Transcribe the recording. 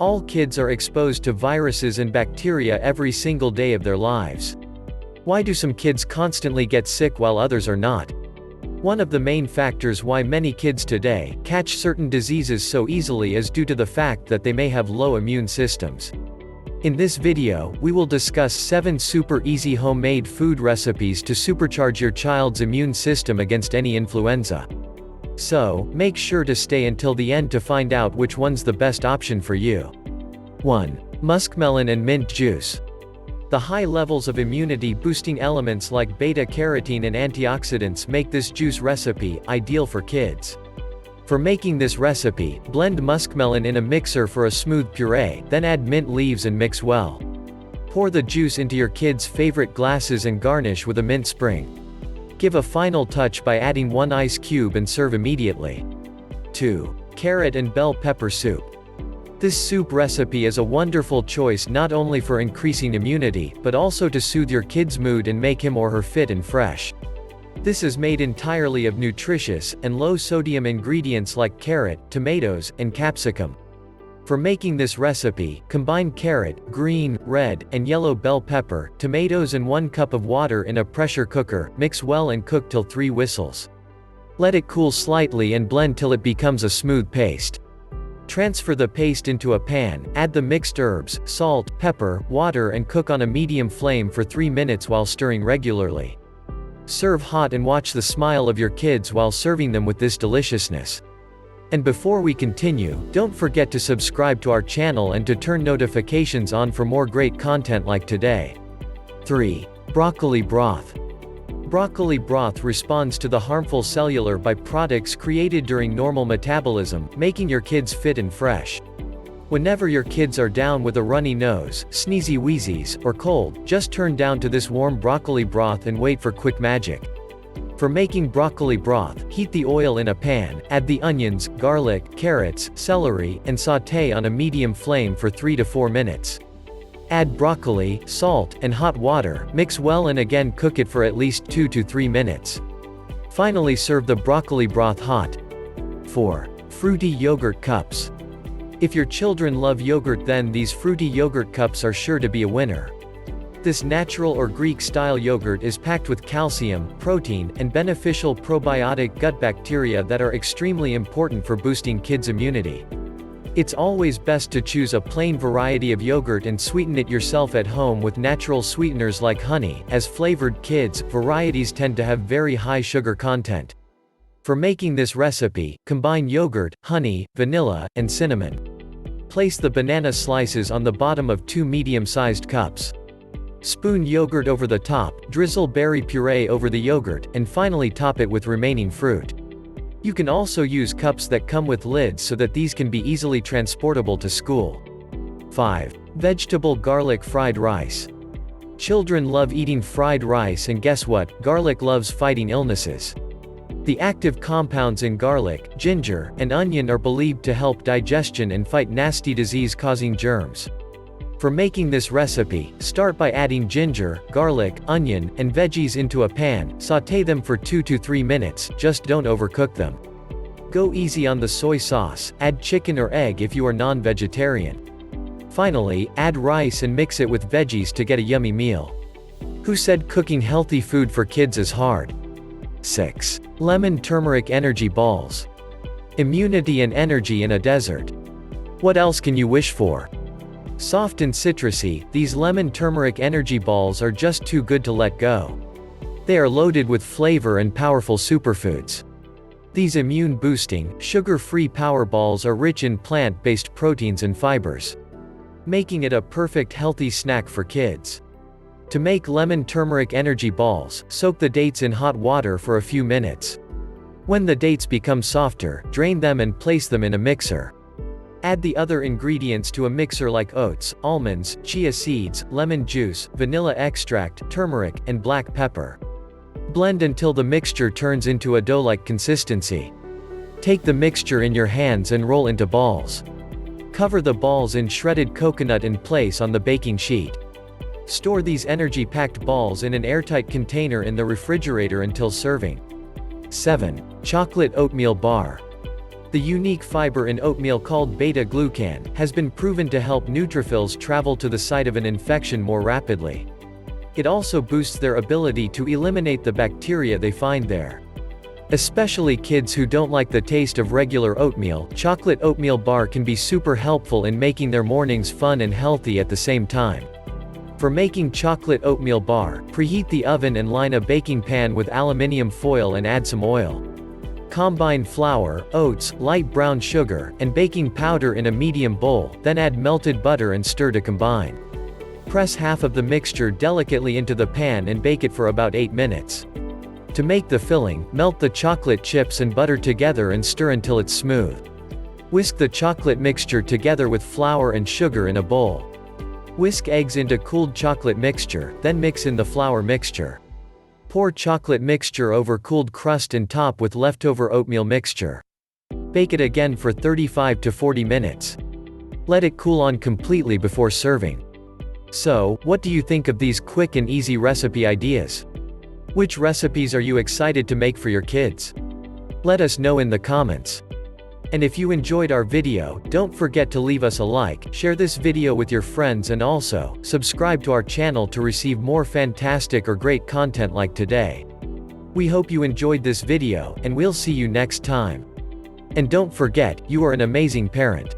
All kids are exposed to viruses and bacteria every single day of their lives. Why do some kids constantly get sick while others are not? One of the main factors why many kids today catch certain diseases so easily is due to the fact that they may have low immune systems. In this video, we will discuss 7 super easy homemade food recipes to supercharge your child's immune system against any influenza. So, make sure to stay until the end to find out which one's the best option for you. 1. Muskmelon and mint juice. The high levels of immunity-boosting elements like beta-carotene and antioxidants make this juice recipe ideal for kids. For making this recipe, blend muskmelon in a mixer for a smooth puree, then add mint leaves and mix well. Pour the juice into your kids' favorite glasses and garnish with a mint sprig. Give a final touch by adding 1 ice cube and serve immediately. 2. Carrot and bell pepper soup. This soup recipe is a wonderful choice not only for increasing immunity, but also to soothe your kid's mood and make him or her fit and fresh. This is made entirely of nutritious and low-sodium ingredients like carrot, tomatoes, and capsicum. For making this recipe, combine carrot, green, red, and yellow bell pepper, tomatoes and 1 cup of water in a pressure cooker, mix well and cook till 3 whistles. Let it cool slightly and blend till it becomes a smooth paste. Transfer the paste into a pan, add the mixed herbs, salt, pepper, water and cook on a medium flame for 3 minutes while stirring regularly. Serve hot and watch the smile of your kids while serving them with this deliciousness. And before we continue, don't forget to subscribe to our channel and to turn notifications on for more great content like today. 3. Broccoli broth. Broccoli broth responds to the harmful cellular byproducts created during normal metabolism, making your kids fit and fresh. Whenever your kids are down with a runny nose, sneezy wheezies, or cold, just turn down to this warm broccoli broth and wait for quick magic. For making broccoli broth, heat the oil in a pan, add the onions, garlic, carrots, celery, and sauté on a medium flame for 3 to 4 minutes. Add broccoli, salt, and hot water, mix well and again cook it for at least 2 to 3 minutes. Finally serve the broccoli broth hot. 4. Fruity yogurt cups. If your children love yogurt, then these fruity yogurt cups are sure to be a winner. This natural or Greek-style yogurt is packed with calcium, protein, and beneficial probiotic gut bacteria that are extremely important for boosting kids' immunity. It's always best to choose a plain variety of yogurt and sweeten it yourself at home with natural sweeteners like honey, as flavored kids' varieties tend to have very high sugar content. For making this recipe, combine yogurt, honey, vanilla, and cinnamon. Place the banana slices on the bottom of 2 medium-sized cups. Spoon yogurt over the top, drizzle berry puree over the yogurt, and finally top it with remaining fruit. You can also use cups that come with lids so that these can be easily transportable to school. 5. Vegetable garlic fried rice. Children love eating fried rice, and guess what? Garlic loves fighting illnesses. The active compounds in garlic, ginger, and onion are believed to help digestion and fight nasty disease-causing germs. For making this recipe, start by adding ginger, garlic, onion, and veggies into a pan, sauté them for 2 to 3 minutes, just don't overcook them. Go easy on the soy sauce, add chicken or egg if you are non-vegetarian. Finally, add rice and mix it with veggies to get a yummy meal. Who said cooking healthy food for kids is hard? 6. Lemon turmeric energy balls. Immunity and energy in a desert. What else can you wish for? Soft and citrusy, these lemon turmeric energy balls are just too good to let go. They are loaded with flavor and powerful superfoods. These immune-boosting, sugar-free power balls are rich in plant-based proteins and fibers, making it a perfect healthy snack for kids. To make lemon turmeric energy balls, soak the dates in hot water for a few minutes. When the dates become softer, drain them and place them in a mixer. Add the other ingredients to a mixer like oats, almonds, chia seeds, lemon juice, vanilla extract, turmeric, and black pepper. Blend until the mixture turns into a dough-like consistency. Take the mixture in your hands and roll into balls. Cover the balls in shredded coconut and place on the baking sheet. Store these energy-packed balls in an airtight container in the refrigerator until serving. 7. Chocolate oatmeal bar. The unique fiber in oatmeal called beta-glucan has been proven to help neutrophils travel to the site of an infection more rapidly. It also boosts their ability to eliminate the bacteria they find there. Especially kids who don't like the taste of regular oatmeal, chocolate oatmeal bar can be super helpful in making their mornings fun and healthy at the same time. For making chocolate oatmeal bar, preheat the oven and line a baking pan with aluminium foil and add some oil. Combine flour, oats, light brown sugar, and baking powder in a medium bowl, then add melted butter and stir to combine. Press half of the mixture delicately into the pan and bake it for about 8 minutes. To make the filling, melt the chocolate chips and butter together and stir until it's smooth. Whisk the chocolate mixture together with flour and sugar in a bowl. Whisk eggs into cooled chocolate mixture, then mix in the flour mixture. Pour chocolate mixture over cooled crust and top with leftover oatmeal mixture. Bake it again for 35 to 40 minutes. Let it cool on completely before serving. So, what do you think of these quick and easy recipe ideas? Which recipes are you excited to make for your kids? Let us know in the comments. And if you enjoyed our video, don't forget to leave us a like, share this video with your friends and also, subscribe to our channel to receive more fantastic or great content like today. We hope you enjoyed this video, and we'll see you next time. And don't forget, you are an amazing parent.